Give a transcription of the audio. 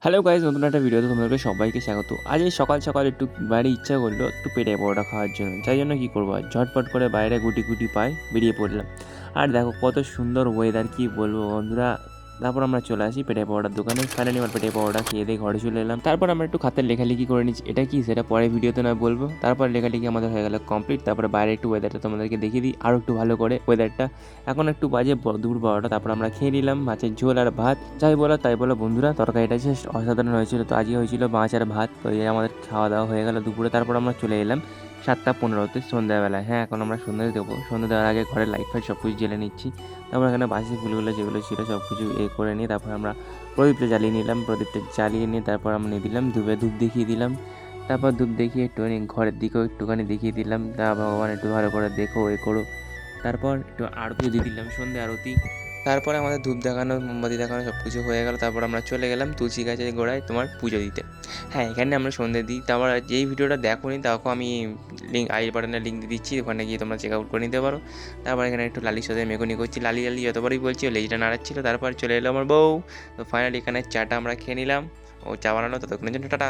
Hello guys, নতুন একটা ভিডিওতে তোমাদেরকে সবাইকে স্বাগত। আজ এই সকাল সকাল একটু বাইরে ইচ্ছা করলো একটু পেটে পরোটা খাওয়ার জন্য। তাই জন্য কী করবো, আর ঝটপট করে বাইরে গুটি গুটি পায়ে বেরিয়ে পড়লাম। আর দেখো কত সুন্দর ওয়েদার, কী বলবো বন্ধুরা। তারপর আমরা চলে আসি পেটে পরোটার দোকানে। ফাইনালি আমার পেটে পরোটা খেয়ে দিয়ে ঘরে চলে এলাম। তারপর আমরা একটু খাতের লেখালেখি করে নিচ্ছি, এটা কি সেটা পরে ভিডিওতে নয় বলবো। তারপর লেখালেখি আমাদের হয়ে গেল কমপ্লিট। তারপরে বাইরে একটু ওয়েদারটা তোমাদেরকে দেখিয়ে দিই আরও একটু ভালো করে ওয়েদারটা। এখন একটু বাজে দুপুর 12টা। তারপর আমরা খেয়ে নিলাম মাছের ঝোল আর ভাত। যাই বলো তাই বলো বন্ধুরা, তরকারিটা জাস্ট অসাধারণ হয়েছিল। তো আজকে হয়েছিল মাছ আর ভাত। তো এই আমাদের খাওয়া দাওয়া হয়ে গেল দুপুরে। তারপর আমরা চলে এলাম 7টা 15তে সন্ধ্যাবেলায়। হ্যাঁ, এখন আমরা সন্ধ্যা দেবো। সন্ধ্যা দেওয়ার আগে ঘরে লাইট ফাইট সব কিছু জ্বেলে নিচ্ছি। তারপর এখানে বাসি ফুলগুলো যেগুলো ছিল সব কিছু করে নিয়ে তারপর আমরা প্রদীপটা জ্বালিয়ে নিলাম। প্রদীপটা জ্বালিয়ে নিয়ে তারপর আমরা নিয়ে দিলাম ধূপ দেখিয়ে দিলাম। তারপর ধূপ দেখিয়ে একটুখানি ঘরের দিকেও একটুখানি দেখিয়ে দিলাম, তা ভগবান একটু ভালো করে দেখো করো। তারপর একটু আরতি দিয়ে দিলাম, সন্ধ্যে আরতি। তারপরে আমাদের ধূপ দেখানো মোমবাতি দেখানো সব কিছু হয়ে গেল। তারপর আমরা চলে গেলাম তুলসী গাছের গোড়ায় তোমার পুজো দিতে। হ্যাঁ, এখানে আমরা সন্ধ্যে দিই। তারপর যেই ভিডিওটা দেখোনি তাকে আমি আই বাটনের লিঙ্ক দিয়ে দিচ্ছি, ওখানে গিয়ে তোমরা চেক আউট করে নিতে পারো। তারপর এখানে একটু লালির সাথে মেকনি করছি, লালি যতবারই বলছি ও লেজটা নাড়াচ্ছিল। তারপর চলে এলো আমার বউ। তো ফাইনালি এখানে চাটা আমরা খেয়ে নিলাম। ও চা বানানো, ততক্ষণের জন্য টাটা।